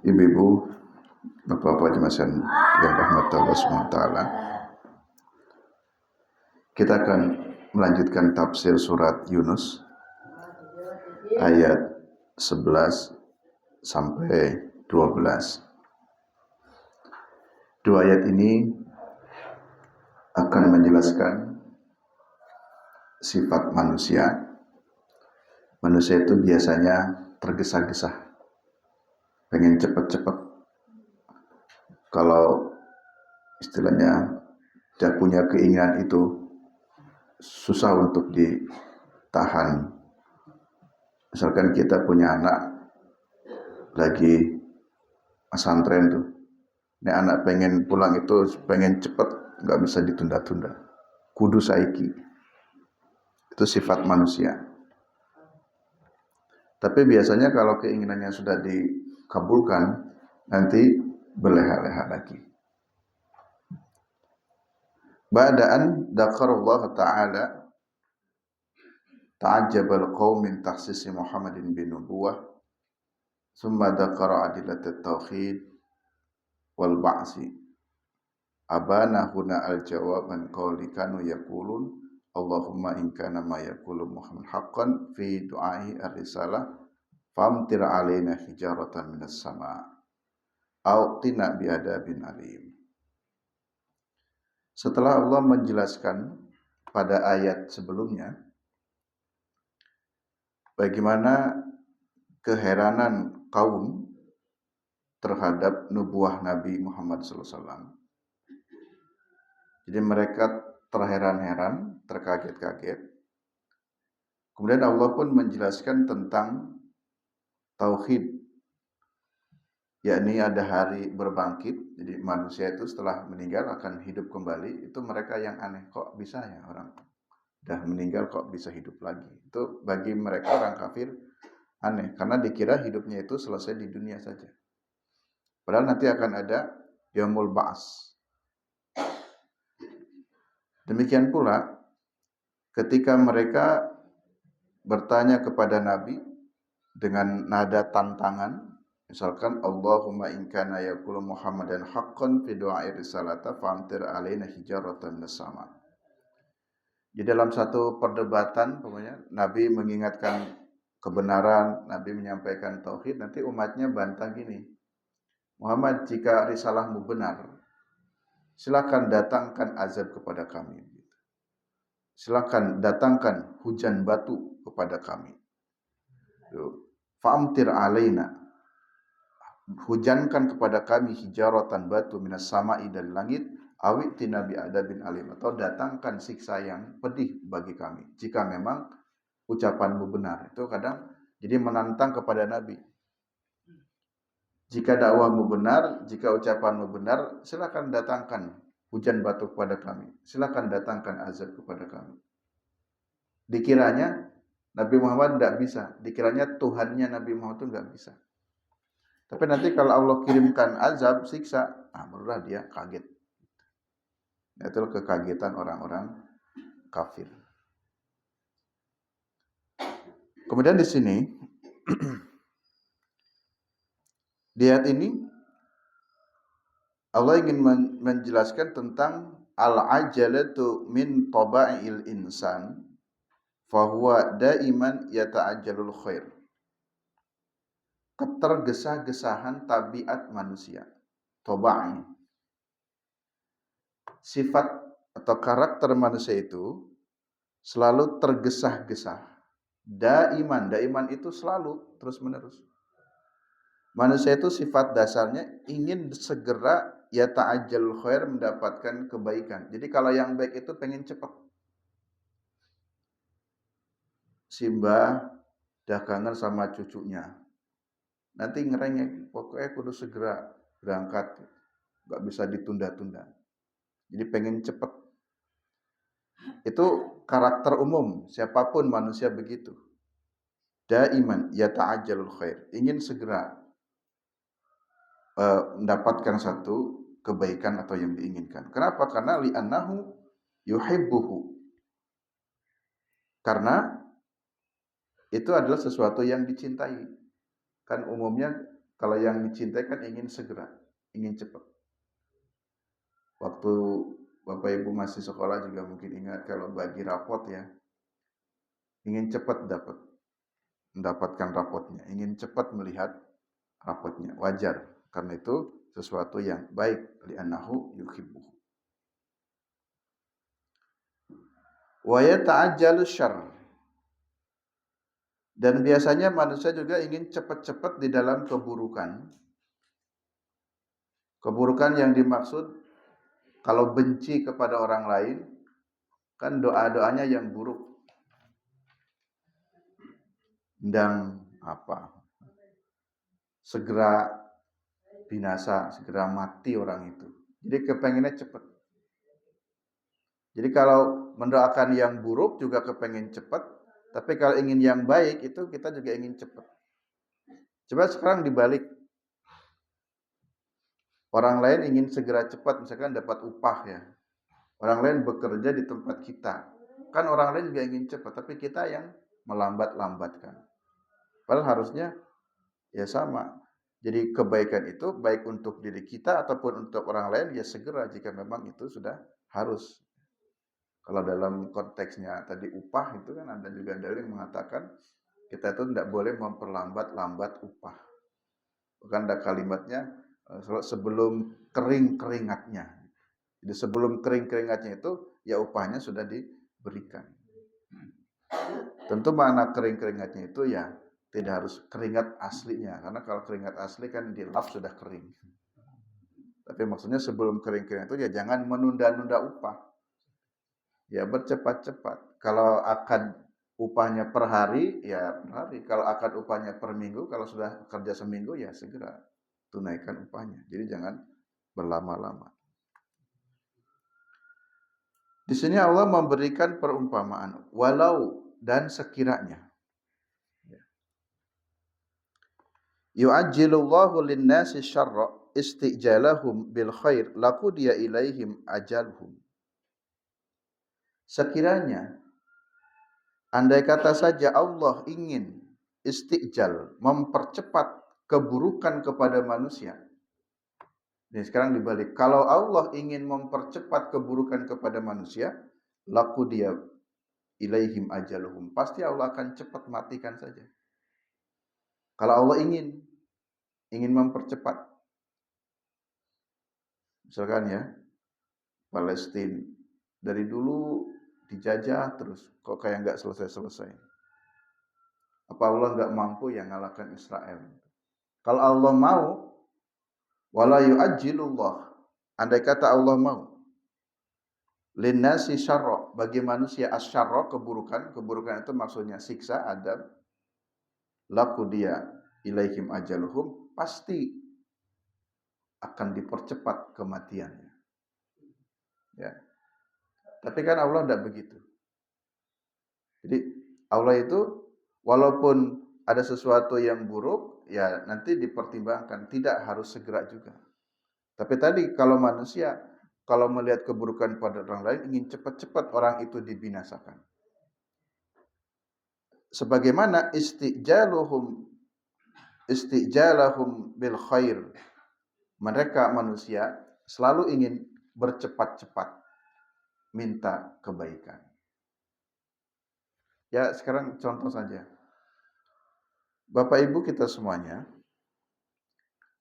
Ibu-ibu, bapak-bapak jemaah yang rahmat Allah SWT, kita akan melanjutkan tafsir surat Yunus ayat 11 sampai 12. Dua ayat ini akan menjelaskan sifat manusia. Manusia itu biasanya tergesa-gesa, pengen cepat-cepat. Kalau istilahnya dia punya keinginan itu susah untuk ditahan. Misalkan kita punya anak lagi pesantren tuh, ini anak pengen pulang itu pengen cepet, nggak bisa ditunda-tunda, kudu saiki. Itu sifat manusia. Tapi biasanya kalau keinginannya sudah dikabulkan, nanti berleha-leha lagi. Ba'da'an dzakarallahu ta'ala ta'ajjabal qaum min takhsisi Muhammadin bin nubuwah, thumma dzakara adillatat tauhid wal ba'si. Abana huna al-jawab an qawli kanu yaqulun Allahumma in kana ma yaqulu Muhammad haqqan fi du'ahi ar-risalah famtir alaina hijaratan minas sama' au tina bi'adabin alim. Setelah Allah menjelaskan pada ayat sebelumnya bagaimana keheranan kaum terhadap nubuah Nabi Muhammad SAW. Jadi mereka terheran-heran, terkaget-kaget. Kemudian Allah pun menjelaskan tentang tauhid, yakni ada hari berbangkit. Jadi manusia itu setelah meninggal akan hidup kembali. Itu mereka yang aneh, kok bisa ya orang udah meninggal kok bisa hidup lagi. Itu bagi mereka orang kafir aneh, karena dikira hidupnya itu selesai di dunia saja. Padahal nanti akan ada yaumul ba'as. Demikian pula ketika mereka bertanya kepada Nabi dengan nada tantangan, misalkan Allahumma in kana yaqulu Muhammadan haqqan fi du'a'i risalata famtir alaina hijaratan minas sama'. Di dalam satu perdebatan, pokoknya Nabi mengingatkan kebenaran, Nabi menyampaikan tauhid, nanti umatnya bantah gini, Muhammad, jika risalahmu benar, silakan datangkan azab kepada kami. Silakan datangkan hujan batu kepada kami. Fa'amtir alaina, hujankan kepada kami hijaratan batu minas sama'i dari langit, awiti nabi adabin alim, atau datangkan siksa yang pedih bagi kami jika memang ucapanmu benar. Itu kadang jadi menantang kepada Nabi. Jika dakwahmu benar, jika ucapanmu benar, silakan datangkan hujan batu kepada kami. Silakan datangkan azab kepada kami. Dikiranya Nabi Muhammad tidak bisa. Dikiranya Tuhannya Nabi Muhammad itu tidak bisa. Tapi nanti kalau Allah kirimkan azab, siksa, barulah dia kaget. Itu kekagetan orang-orang kafir. Kemudian di sini, di ayat ini, Allah ingin menjelaskan tentang al-ajalatu min taba'il insan fahuwa daiman yata'ajjalul khair. Ketergesa-gesahan tabiat manusia, tabai. Sifat atau karakter manusia itu selalu tergesa-gesa. Daiman itu selalu terus-menerus. Manusia itu sifat dasarnya ingin segera yata'ajjalul khair, mendapatkan kebaikan. Jadi kalau yang baik itu pengen cepat. Simbah dah kangen sama cucunya, nanti ngerengek, pokoknya kudu segera berangkat, gak bisa ditunda-tunda. Jadi pengen cepat. Itu karakter umum, siapapun manusia begitu. Daiman yata'ajjalul khair, ingin segera mendapatkan satu kebaikan atau yang diinginkan. Kenapa? Karena li'annahu yuhibbuhu. Karena itu adalah sesuatu yang dicintai. Kan umumnya Kalau yang dicintai kan ingin segera, ingin cepat. Waktu Bapak Ibu masih sekolah juga mungkin ingat kalau bagi rapot ya, ingin cepat mendapatkan rapotnya, ingin cepat melihat rapotnya. Wajar, karena itu sesuatu yang baik, li'annahu yuhibbuhu. Wa yata'ajjalu syarr. Dan biasanya manusia juga ingin cepat-cepat di dalam keburukan. Keburukan yang dimaksud kalau benci kepada orang lain, kan doa-doanya yang buruk. Dan segera binasa, segera mati orang itu. Jadi kepengennya cepat. Jadi kalau mendoakan yang buruk juga kepengen cepat, tapi kalau ingin yang baik itu kita juga ingin cepat. Coba sekarang dibalik. Orang lain ingin segera cepat, misalkan dapat upah ya. Orang lain bekerja di tempat kita. Kan orang lain juga ingin cepat, tapi kita yang melambat-lambatkan. Padahal harusnya ya sama. Jadi kebaikan itu baik untuk diri kita ataupun untuk orang lain ya segera jika memang itu sudah harus. Kalau dalam konteksnya tadi upah itu kan ada juga dalil yang mengatakan kita itu tidak boleh memperlambat-lambat upah. Bahkan ada kalimatnya sebelum kering keringatnya. Jadi sebelum kering keringatnya itu ya upahnya sudah diberikan. Tentu makna kering keringatnya itu ya tidak harus keringat aslinya, karena kalau keringat asli kan dilap sudah kering. Tapi maksudnya sebelum kering-kering itu ya jangan menunda-nunda upah. Ya bercepat-cepat. Kalau akad upahnya per hari, ya per hari. Kalau akad upahnya per minggu, kalau sudah kerja seminggu ya segera tunaikan upahnya. Jadi jangan berlama-lama. Di sini Allah memberikan perumpamaan walau dan sekiranya. Yu'ajjilullahu lin-nasi syarra istijalahum bil khair laqudiya ilaihim ajalhum. Sekiranya andai kata saja Allah ingin istijal, mempercepat keburukan kepada manusia. Jadi sekarang dibalik, kalau Allah ingin mempercepat keburukan kepada manusia, laqudiya ilaihim ajaluhum. Pasti Allah akan cepat matikan saja. Kalau Allah ingin mempercepat. Misalkan ya, Palestina dari dulu dijajah terus kok kayak nggak selesai-selesai. Apa Allah nggak mampu yang ngalahkan Israel? Kalau Allah mau, wala yu'ajjilullah. Andai kata Allah mau, linnasi syarra, bagi manusia asyarra, keburukan itu maksudnya siksa, adab, laqudiya ilaihim ajaluhum, pasti akan dipercepat kematiannya. Ya. Tapi kan Allah tidak begitu. Jadi Allah itu walaupun ada sesuatu yang buruk, ya nanti dipertimbangkan, tidak harus segera juga. Tapi tadi kalau manusia, kalau melihat keburukan pada orang lain, ingin cepat-cepat orang itu dibinasakan. Sebagaimana istijalahum bil khair. Mereka manusia selalu ingin bercepat-cepat minta kebaikan. Ya sekarang contoh saja. Bapak Ibu kita semuanya,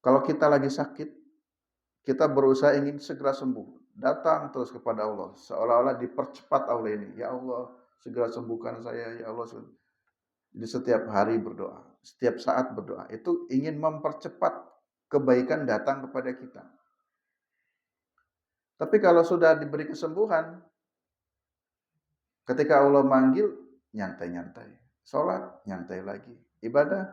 kalau kita lagi sakit, kita berusaha ingin segera sembuh. Datang terus kepada Allah. Seolah-olah dipercepat oleh ini. Ya Allah, segera sembuhkan saya. Ya Allah. Jadi setiap hari berdoa. Setiap saat berdoa. Itu ingin mempercepat kebaikan datang kepada kita. Tapi kalau sudah diberi kesembuhan, ketika Allah manggil, nyantai-nyantai. Sholat, nyantai lagi. Ibadah,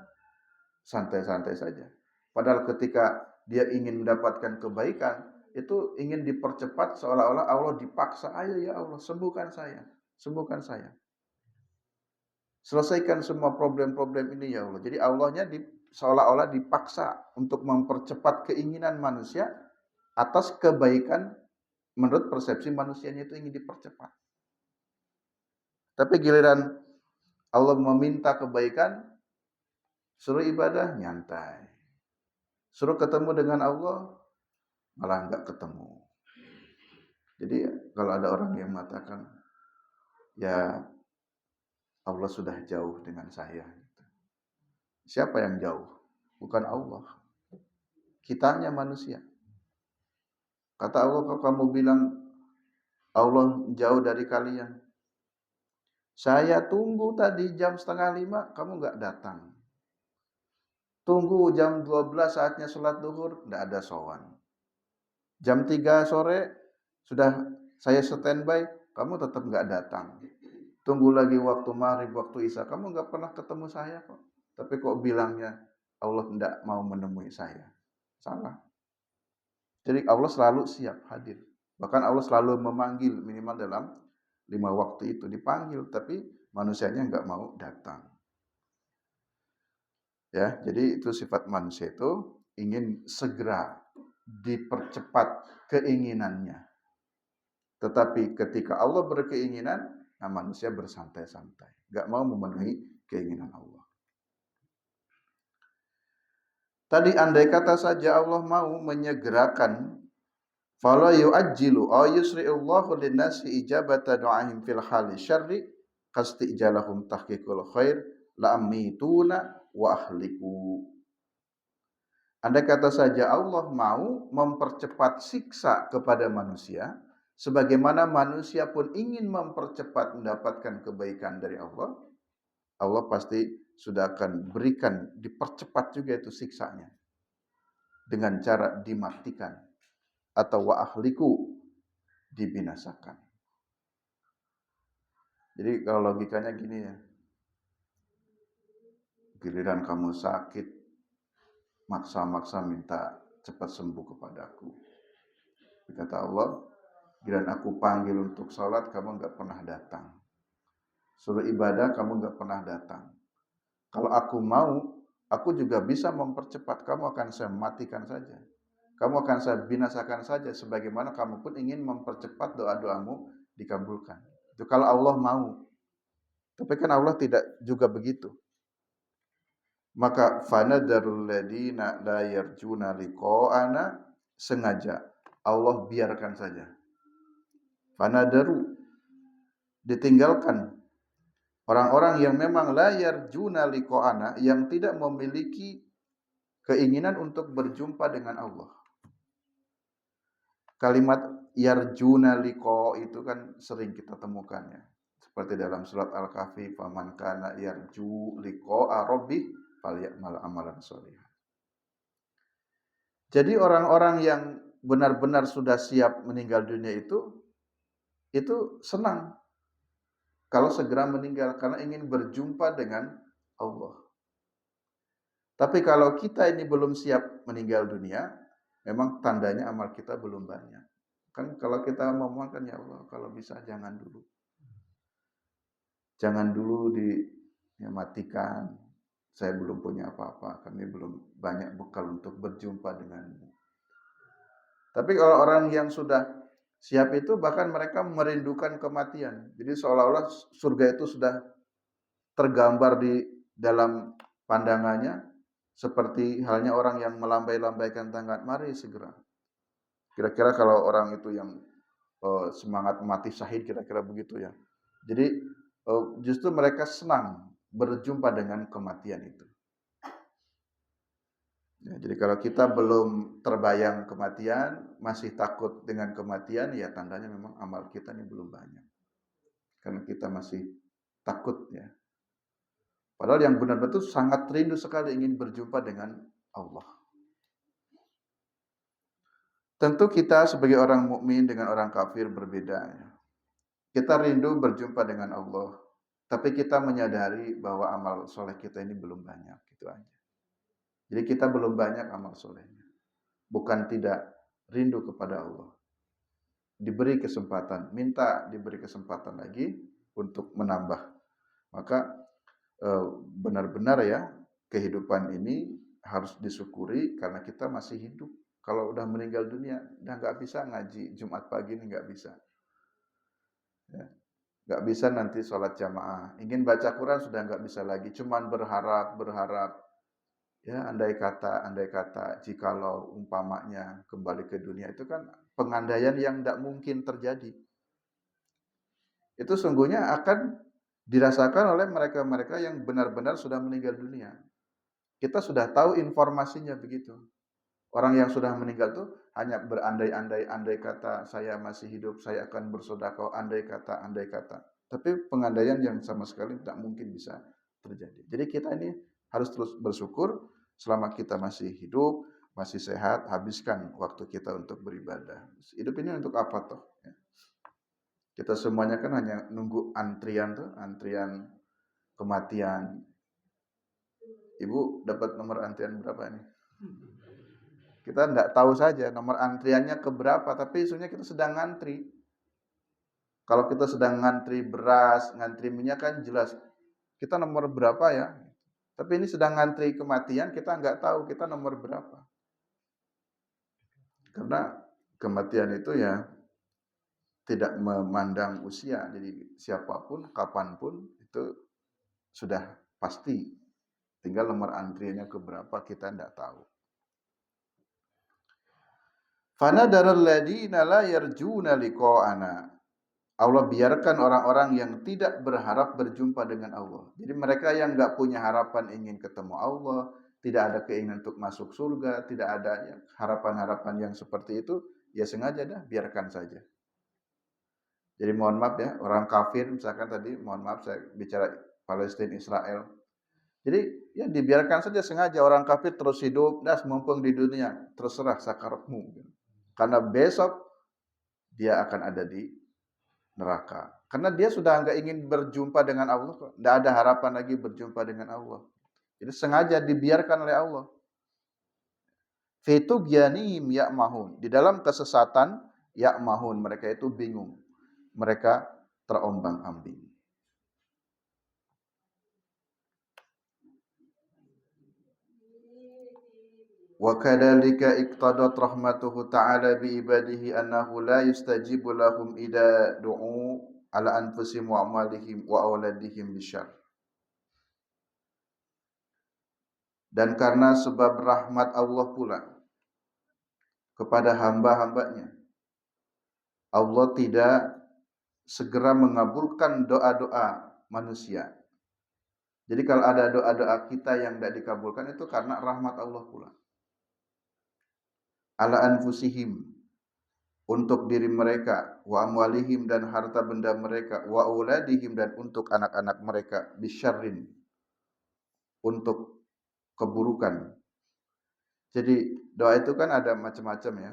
santai-santai saja. Padahal ketika dia ingin mendapatkan kebaikan, itu ingin dipercepat seolah-olah Allah dipaksa. Ayo ya Allah, sembuhkan saya. Sembuhkan saya. Selesaikan semua problem-problem ini ya Allah. Jadi Allahnya seolah-olah dipaksa untuk mempercepat keinginan manusia atas kebaikan menurut persepsi manusianya itu ingin dipercepat. Tapi giliran Allah meminta kebaikan, suruh ibadah, nyantai. Suruh ketemu dengan Allah, malah nggak ketemu. Jadi kalau ada orang yang mengatakan, ya Allah sudah jauh dengan saya. Siapa yang jauh? Bukan Allah. Kitanya manusia. Kata Allah, kalau kamu bilang Allah jauh dari kalian, saya tunggu tadi jam 4:30, kamu nggak datang. Tunggu jam 12 saatnya sholat duhur, nggak ada sowan. Jam 3 sore, sudah saya standby, kamu tetap nggak datang. Tunggu lagi waktu maghrib, waktu isya, kamu nggak pernah ketemu saya kok. Tapi kok bilangnya Allah tidak mau menemui saya. Salah. Jadi Allah selalu siap hadir. Bahkan Allah selalu memanggil minimal dalam 5 waktu itu dipanggil, tapi manusianya nggak mau datang. Ya, jadi itu sifat manusia itu ingin segera dipercepat keinginannya. Tetapi ketika Allah berkeinginan, nah manusia bersantai-santai, nggak mau memenuhi keinginan Allah. Tadi andai kata saja Allah mau menyegerakan, fala yu'ajjilu aw yusri'ullahu lin-nasi ijabata du'ahim fil hali syarri kastijalahum tahqiqul khair la'amituna wa ahliku. Andai kata saja Allah mau mempercepat siksa kepada manusia, sebagaimana manusia pun ingin mempercepat mendapatkan kebaikan dari Allah, Allah pasti sudah akan berikan, dipercepat juga itu siksanya dengan cara dimatikan atau wa ahliku, dibinasakan. Jadi kalau logikanya gini ya, giliran kamu sakit, maksa-maksa minta cepat sembuh kepadaku. Kata Allah, giliran aku panggil untuk sholat, kamu nggak pernah datang. Suruh ibadah, kamu nggak pernah datang. Kalau aku mau, aku juga bisa mempercepat, kamu akan saya matikan saja. Kamu akan saya binasakan saja, sebagaimana kamu pun ingin mempercepat doa-doamu dikabulkan. Itu kalau Allah mau. Tapi kan Allah tidak juga begitu. Maka fanadarul ladina la yarjuna liqa'ana, sengaja Allah biarkan saja. Fanadaru, ditinggalkan orang-orang yang memang la yarjuna liqa'ana, yang tidak memiliki keinginan untuk berjumpa dengan Allah. Kalimat yarjuna liqa itu kan sering kita temukan ya. Seperti dalam surat Al-Kahfi, faman kana yarju liqa'a rabbih falyamal amalan sholihan. Jadi orang-orang yang benar-benar sudah siap meninggal dunia itu senang kalau segera meninggal karena ingin berjumpa dengan Allah. Tapi kalau kita ini belum siap meninggal dunia, memang tandanya amal kita belum banyak. Kan kalau kita memohon kan, ya Allah, kalau bisa jangan dulu. Jangan dulu dimatikan. Saya belum punya apa-apa, kami belum banyak bekal untuk berjumpa denganmu. Tapi kalau orang yang sudah siap itu, bahkan mereka merindukan kematian. Jadi seolah-olah surga itu sudah tergambar di dalam pandangannya, seperti halnya orang yang melambai-lambaikan tangan, mari segera. Kira-kira kalau orang itu yang semangat mati syahid, kira-kira begitu ya. Jadi justru mereka senang berjumpa dengan kematian itu. Ya, jadi kalau kita belum terbayang kematian, masih takut dengan kematian, ya tandanya memang amal kita ini belum banyak. Karena kita masih takut ya. Padahal yang benar-benar sangat rindu sekali ingin berjumpa dengan Allah. Tentu kita sebagai orang mukmin dengan orang kafir berbeda ya. Kita rindu berjumpa dengan Allah, tapi kita menyadari bahwa amal soleh kita ini belum banyak, gitu aja. Jadi kita belum banyak amal solehnya. Bukan tidak rindu kepada Allah. Diberi kesempatan, minta diberi kesempatan lagi untuk menambah. Maka benar-benar ya, kehidupan ini harus disyukuri karena kita masih hidup. Kalau udah meninggal dunia, udah nggak bisa ngaji Jumat pagi ini, nggak bisa. Ya. Nggak bisa nanti sholat jamaah. Ingin baca Quran sudah nggak bisa lagi. Cuman berharap. Ya, andai kata jikalau umpamanya kembali ke dunia itu kan pengandaian yang tidak mungkin terjadi. Itu sungguhnya akan dirasakan oleh mereka-mereka yang benar-benar sudah meninggal dunia. Kita sudah tahu informasinya begitu. Orang yang sudah meninggal tuh hanya berandai-andai, andai kata saya masih hidup, saya akan bersedekah, andai kata, andai kata. Tapi pengandaian yang sama sekali tidak mungkin bisa terjadi. Jadi kita ini harus terus bersyukur selama kita masih hidup, masih sehat, habiskan waktu kita untuk beribadah. Hidup ini untuk apa toh? Ya. Kita semuanya kan hanya nunggu antrian tuh, antrian kematian. Ibu dapat nomor antrian berapa nih? Kita tidak tahu saja nomor antriannya ke berapa, tapi isunya kita sedang ngantri. Kalau kita sedang ngantri beras, ngantri minyak kan jelas kita nomor berapa ya. Tapi ini sedang ngantri kematian, kita nggak tahu kita nomor berapa. Karena kematian itu ya tidak memandang usia. Jadi siapapun, kapanpun itu sudah pasti. Tinggal nomor antriannya ke berapa kita tidak tahu. Fanadaral ladina la yarjuna liqa'ana. Allah biarkan orang-orang yang tidak berharap berjumpa dengan Allah. Jadi mereka yang nggak punya harapan ingin ketemu Allah, tidak ada keinginan untuk masuk surga, tidak ada ya, harapan-harapan yang seperti itu, ya sengaja dah biarkan saja. Jadi mohon maaf ya, orang kafir misalkan tadi, mohon maaf saya bicara Palestina Israel. Jadi ya dibiarkan saja sengaja orang kafir terus hidup, das mumpung di dunia, terserah sakaratmu. Karena besok dia akan ada di neraka. Karena dia sudah enggak ingin berjumpa dengan Allah, enggak ada harapan lagi berjumpa dengan Allah. Jadi sengaja dibiarkan oleh Allah. Fitu gyanihim ya'mahun. Di dalam kesesatan ya'mahun, mereka itu bingung. Mereka terombang-ambing. Wa kadzalika iqtadat rahmatuhu ta'ala bi ibadihi annahu la yustajibu lahum idza du'u ala anfusihim wa amalihim wa auladihim bisyarr. Dan karena sebab rahmat Allah pula kepada hamba-hambanya, Allah tidak segera mengabulkan doa-doa manusia. Jadi kalau ada doa-doa kita yang tidak dikabulkan itu karena rahmat Allah pula. Ala anfusihim, untuk diri mereka, wa amwalihim dan harta benda mereka, wa auladihim dan untuk anak-anak mereka, bisyarrin, untuk keburukan. Jadi doa itu kan ada macam-macam ya.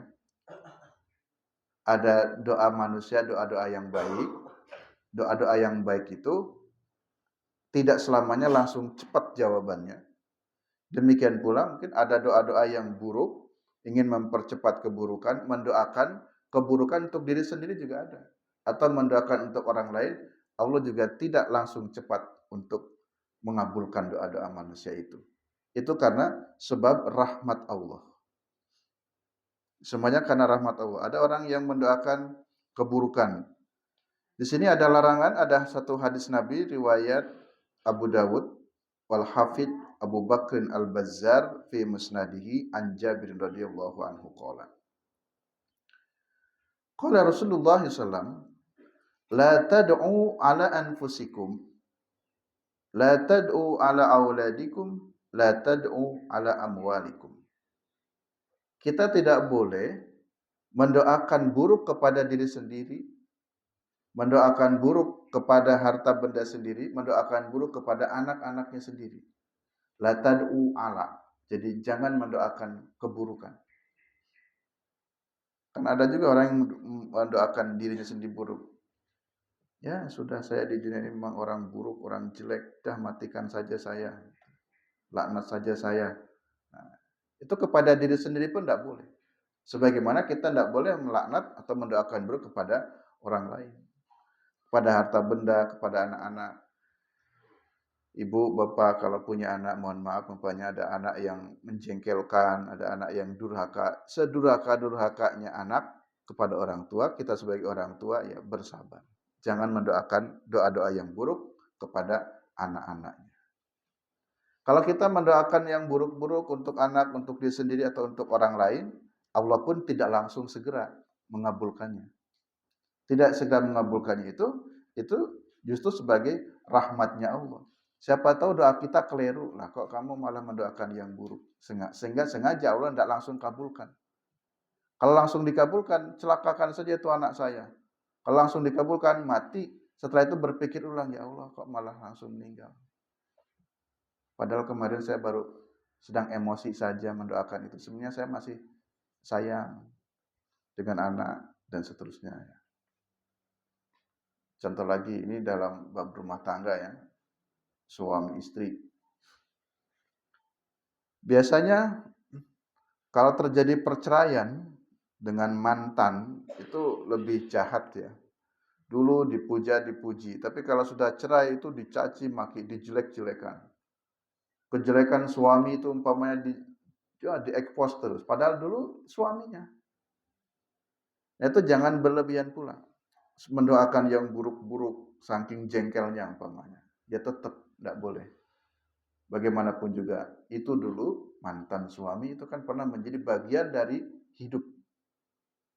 Ada doa manusia, doa-doa yang baik. Doa-doa yang baik itu tidak selamanya langsung cepat jawabannya. Demikian pula mungkin ada doa-doa yang buruk, ingin mempercepat keburukan, mendoakan keburukan untuk diri sendiri juga ada. Atau mendoakan untuk orang lain, Allah juga tidak langsung cepat untuk mengabulkan doa-doa manusia itu. Itu karena sebab rahmat Allah. Semuanya karena rahmat Allah. Ada orang yang mendoakan keburukan. Di sini ada larangan, ada satu hadis Nabi riwayat Abu Dawud wal Hafidh Abu Bakr Al-Bazzar fi musnadihi an Jabir radhiyallahu anhu qala. Qala Rasulullah sallallahu la tad'u ala anfusikum, la tad'u ala auladikum, la tad'u ala amwalikum. Kita tidak boleh mendoakan buruk kepada diri sendiri, mendoakan buruk kepada harta benda sendiri, mendoakan buruk kepada anak-anaknya sendiri. La tad'u ala. Jadi jangan mendoakan keburukan. Kan ada juga orang yang mendoakan dirinya sendiri buruk. Ya sudah, saya di dunia ini memang orang buruk, orang jelek, dah matikan saja saya. Laknat saja saya. Nah, itu kepada diri sendiri pun tidak boleh. Sebagaimana kita tidak boleh melaknat atau mendoakan buruk kepada orang lain. Kepada harta benda, kepada anak-anak. Ibu, bapak kalau punya anak, mohon maaf, umpamanya ada anak yang menjengkelkan, ada anak yang durhaka. Sedurhaka-durhakanya anak kepada orang tua, kita sebagai orang tua ya bersabar. Jangan mendoakan doa-doa yang buruk kepada anak-anaknya. Kalau kita mendoakan yang buruk-buruk untuk anak, untuk diri sendiri atau untuk orang lain, Allah pun tidak langsung segera mengabulkannya. Tidak segera mengabulkannya itu justru sebagai rahmatnya Allah. Siapa tahu doa kita keliru lah, kok kamu malah mendoakan yang buruk. Sehingga sengaja Allah tidak langsung kabulkan. Kalau langsung dikabulkan, celakakan saja itu anak saya. Kalau langsung dikabulkan, mati. Setelah itu berpikir ulang, ya Allah kok malah langsung meninggal. Padahal kemarin saya baru sedang emosi saja mendoakan itu. Sebenarnya saya masih sayang dengan anak dan seterusnya. Contoh lagi, ini dalam bab rumah tangga ya, suami istri. Biasanya kalau terjadi perceraian dengan mantan itu lebih jahat ya. Dulu dipuja, dipuji. Tapi kalau sudah cerai itu dicaci maki, dijelek-jelekan. Kejelekan suami itu umpamanya di-expose terus. Padahal dulu suaminya. Itu jangan berlebihan pula. Mendoakan yang buruk-buruk, saking jengkelnya umpamanya. Dia tetap tidak boleh. Bagaimanapun juga, itu dulu mantan suami itu kan pernah menjadi bagian dari hidup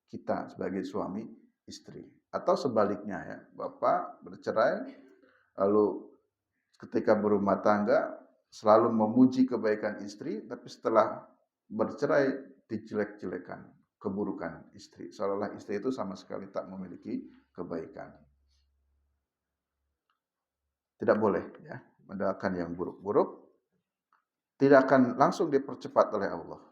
kita sebagai suami istri. Atau sebaliknya ya, bapak bercerai, lalu ketika berumah tangga selalu memuji kebaikan istri, tapi setelah bercerai dijelek-jelekan keburukan istri. Seolah-olah istri itu sama sekali tak memiliki kebaikan. Tidak boleh ya, mendoakan yang buruk-buruk. Tidak akan langsung dipercepat oleh Allah.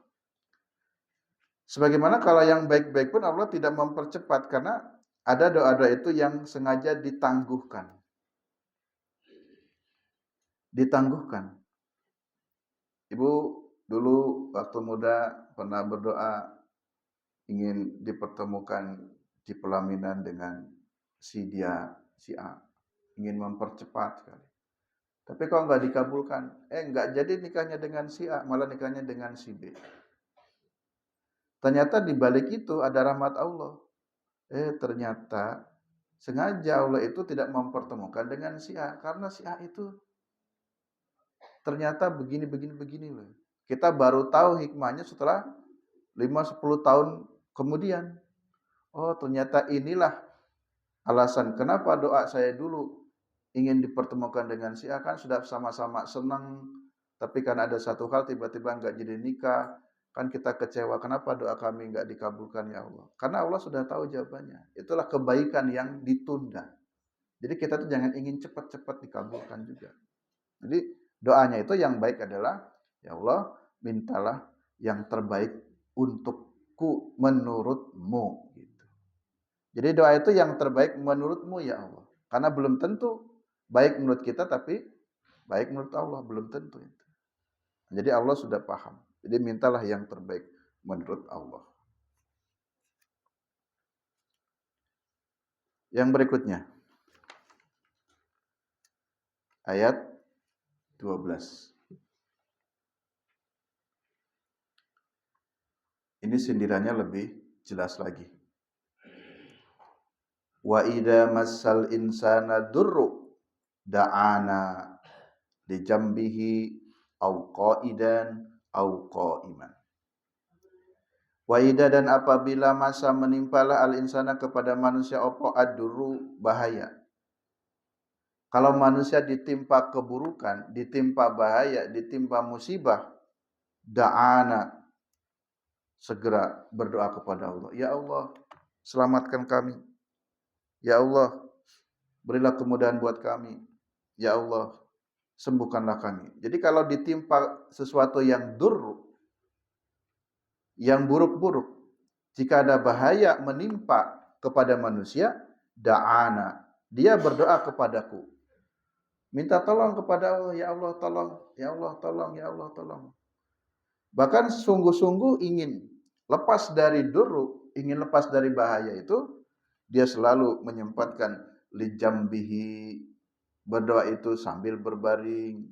Sebagaimana kalau yang baik-baik pun Allah tidak mempercepat karena ada doa-doa itu yang sengaja ditangguhkan. Ditangguhkan. Ibu dulu waktu muda pernah berdoa ingin dipertemukan di pelaminan dengan si A. Ingin mempercepat sekali. Tapi kok nggak dikabulkan? Nggak jadi nikahnya dengan si A, malah nikahnya dengan si B. Ternyata di balik itu ada rahmat Allah. Ternyata sengaja Allah itu tidak mempertemukan dengan si A. Karena si A itu ternyata begini loh. Kita baru tahu hikmahnya setelah 5-10 tahun kemudian. Oh ternyata inilah alasan kenapa doa saya dulu ingin dipertemukan dengan si A, kan sudah sama-sama senang. Tapi kan ada satu hal tiba-tiba nggak jadi nikah. Kan kita kecewa, kenapa doa kami nggak dikabulkan ya Allah? Karena Allah sudah tahu jawabannya. Itulah kebaikan yang ditunda. Jadi kita tuh jangan ingin cepat-cepat dikabulkan juga. Jadi doanya itu yang baik adalah, ya Allah mintalah yang terbaik untukku menurutmu. Gitu. Jadi doa itu yang terbaik menurutmu ya Allah. Karena belum tentu baik menurut kita, tapi baik menurut Allah belum tentu itu. Jadi Allah sudah paham. Jadi mintalah yang terbaik menurut Allah. Yang berikutnya. Ayat 12. Ini sindirannya lebih jelas lagi. Wa idza massal insana durru da'ana li jambihi au qa'idan au qa'iman. Wa idza dan apabila masa menimpalah al-insana kepada manusia apa ad-durru bahaya. Kalau manusia ditimpa keburukan, ditimpa bahaya, ditimpa musibah, da'ana segera berdoa kepada Allah. Ya Allah, selamatkan kami. Ya Allah, berilah kemudahan buat kami. Ya Allah, sembuhkanlah kami. Jadi kalau ditimpa sesuatu yang yang buruk-buruk, jika ada bahaya menimpa kepada manusia, da'ana, dia berdoa kepadaku. Minta tolong kepada Allah, ya Allah tolong, ya Allah tolong, ya Allah tolong. Bahkan sungguh-sungguh ingin lepas dari ingin lepas dari bahaya itu, dia selalu menyempatkan lijambihi, berdoa itu sambil berbaring.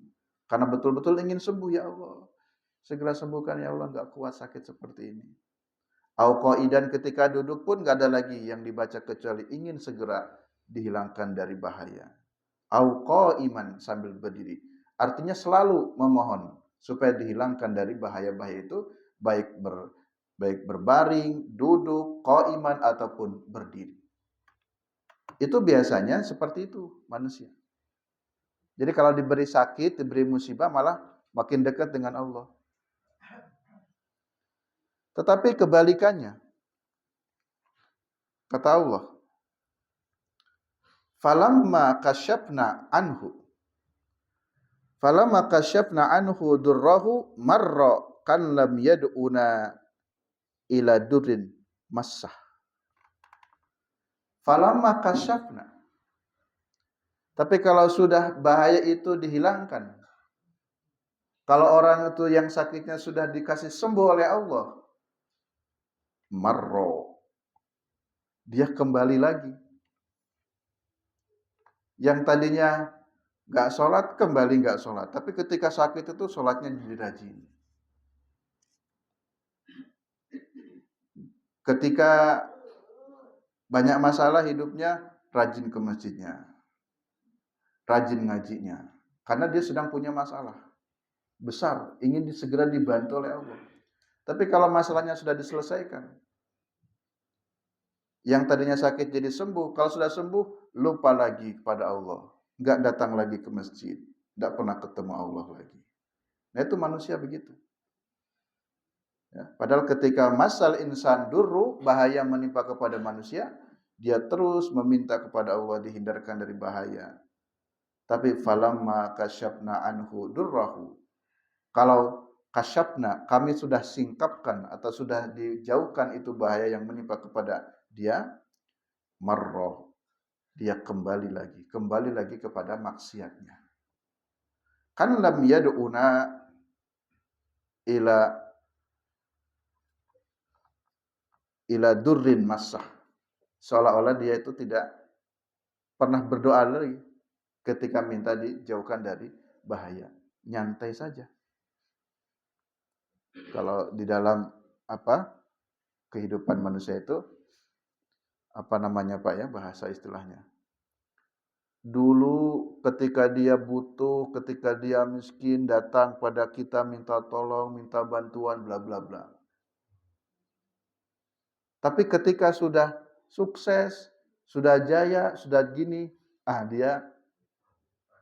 Karena betul-betul ingin sembuh, ya Allah. Segera sembuhkan ya Allah, enggak kuat sakit seperti ini. Au qaidan, ketika duduk pun enggak ada lagi yang dibaca kecuali ingin segera dihilangkan dari bahaya. Au qaiman, sambil berdiri. Artinya selalu memohon supaya dihilangkan dari bahaya-bahaya itu, baik berbaring, duduk, qaiman ataupun berdiri. Itu biasanya seperti itu manusia. Jadi kalau diberi sakit, diberi musibah malah makin dekat dengan Allah. Tetapi kebalikannya, kata Allah, falamma kasyafna anhu durrahu marra kan lam yad'una ila durrin massah. Falamma kasyafna. Tapi kalau sudah bahaya itu dihilangkan, kalau orang itu yang sakitnya sudah dikasih sembuh oleh Allah, marro, dia kembali lagi. Yang tadinya gak sholat, kembali gak sholat. Tapi ketika sakit itu sholatnya jadi rajin. Ketika banyak masalah hidupnya, rajin ke masjidnya, rajin ngajinya. Karena dia sedang punya masalah besar, ingin segera dibantu oleh Allah. Tapi kalau masalahnya sudah diselesaikan, yang tadinya sakit jadi sembuh, kalau sudah sembuh, lupa lagi kepada Allah. Nggak datang lagi ke masjid, nggak pernah ketemu Allah lagi. Nah itu manusia begitu. Ya, padahal ketika masal insan durru, bahaya menimpa kepada manusia, dia terus meminta kepada Allah dihindarkan dari bahaya. Tapi falamma kasyafna anhu durrahu, kalau kasyafna, kami sudah singkapkan atau sudah dijauhkan itu bahaya yang menimpa kepada dia, marroh, dia kembali lagi kepada maksiatnya. Kan lam yad'una ila durrin massah. Seolah-olah dia itu tidak pernah berdoa lagi ketika minta dijauhkan dari bahaya. Nyantai saja. Kalau di dalam kehidupan manusia itu Pak ya bahasa istilahnya. Dulu ketika dia butuh, ketika dia miskin, datang pada kita minta tolong, minta bantuan, bla bla bla. Tapi ketika sudah sukses, sudah jaya, sudah gini, dia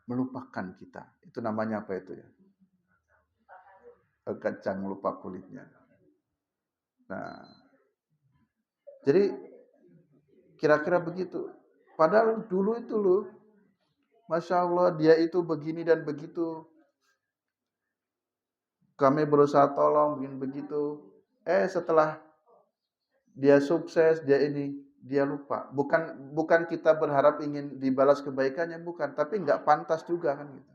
melupakan kita. Itu namanya apa itu ya? Kacang lupa kulitnya. Nah, jadi kira-kira begitu. Padahal dulu itu loh, Masya Allah dia itu begini dan begitu. Kami berusaha tolong, begini begitu. Setelah dia sukses, dia lupa. Bukan kita berharap ingin dibalas kebaikannya, bukan. Tapi nggak pantas juga kan gitu.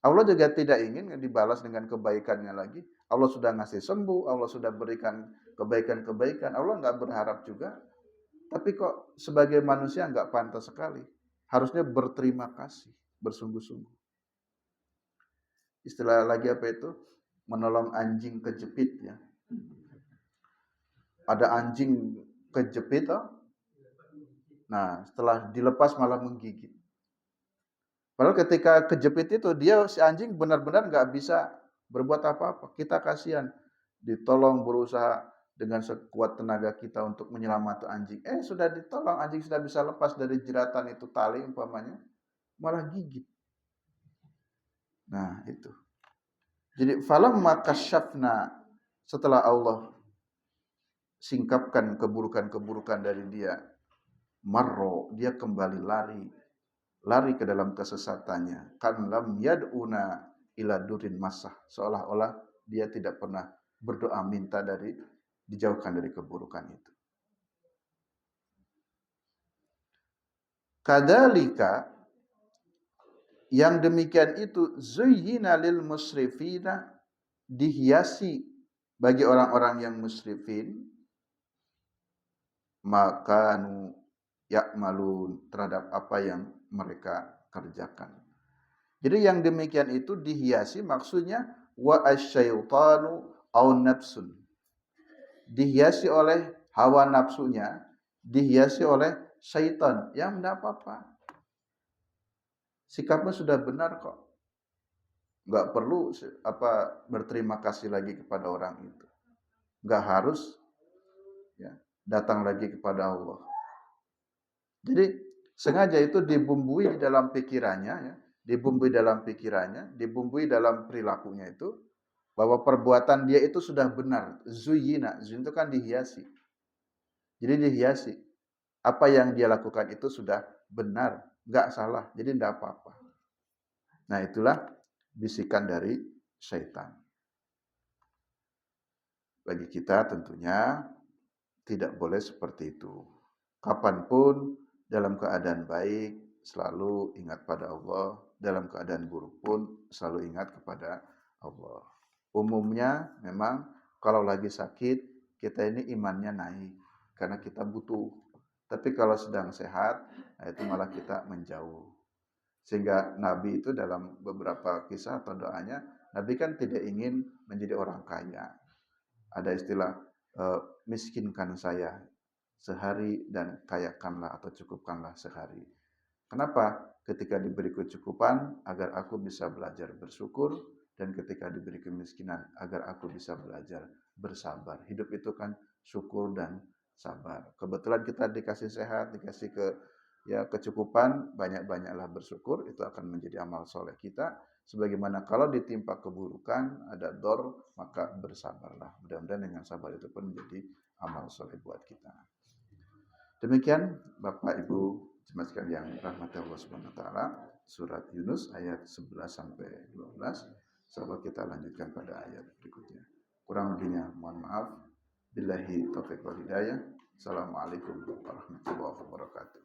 Allah juga tidak ingin dibalas dengan kebaikannya lagi. Allah sudah ngasih sembuh, Allah sudah berikan kebaikan-kebaikan. Allah nggak berharap juga. Tapi kok sebagai manusia nggak pantas sekali. Harusnya berterima kasih, bersungguh-sungguh. Istilah lagi apa itu? Menolong anjing kejepit ya. Ada anjing kejepit, nah setelah dilepas malah menggigit. Padahal ketika kejepit itu si anjing benar-benar nggak bisa berbuat apa-apa. Kita kasihan, ditolong berusaha dengan sekuat tenaga kita untuk menyelamatkan anjing. Sudah ditolong, anjing sudah bisa lepas dari jeratan itu tali umpamanya, malah gigit. Nah itu. Jadi falamma kasyafna, setelah Allah singkapkan keburukan-keburukan dari dia, marro, dia kembali lari ke dalam kesesatannya. Kan lam yad'una ila durin masah, seolah-olah dia tidak pernah berdoa minta dijauhkan dari keburukan itu. Kadzalika, yang demikian itu, zuyyina lil musrifina, dihiasi bagi orang-orang yang musrifin, makanu ya'malun, terhadap apa yang mereka kerjakan. Jadi yang demikian itu dihiasi, maksudnya wa asyaitanu au nafsun, dihiasi oleh hawa nafsunya, dihiasi oleh syaitan. Yang enggak apa-apa, sikapnya sudah benar kok. Nggak perlu berterima kasih lagi kepada orang itu. Nggak harus ya datang lagi kepada Allah. Jadi sengaja itu dibumbui di dalam pikirannya ya, dibumbui dalam perilakunya itu bahwa perbuatan dia itu sudah benar. Zuyina, zuyina itu kan dihiasi. Jadi dihiasi. Apa yang dia lakukan itu sudah benar, nggak salah. Jadi tidak apa-apa. Nah itulah bisikan dari syaitan. Bagi kita tentunya tidak boleh seperti itu. Kapanpun dalam keadaan baik selalu ingat pada Allah, dalam keadaan buruk pun selalu ingat kepada Allah. Umumnya memang kalau lagi sakit kita ini imannya naik karena kita butuh. Tapi kalau sedang sehat, nah itu malah kita menjauh. Sehingga Nabi itu dalam beberapa kisah atau doanya, Nabi kan tidak ingin menjadi orang kaya. Ada istilah miskinkan saya sehari dan kayakanlah atau cukupkanlah sehari. Kenapa? Ketika diberi kecukupan agar aku bisa belajar bersyukur dan ketika diberi kemiskinan agar aku bisa belajar bersabar. Hidup itu kan syukur dan sabar. Kebetulan kita dikasih sehat, dikasih kecukupan, banyak-banyaklah bersyukur, itu akan menjadi amal soleh kita. Sebagaimana kalau ditimpa keburukan, ada dor, maka bersabarlah. Mudah-mudahan dengan sabar itu pun menjadi amal soleh buat kita. Demikian Bapak Ibu jemaat sekalian yang rahmati Allah Subhanahu wa taala, surat Yunus ayat 11 sampai 12. Sahabat kita lanjutkan pada ayat berikutnya. Kurang lebihnya mohon maaf. Billahi taufiq wal hidayah. Assalamualaikum warahmatullahi wabarakatuh.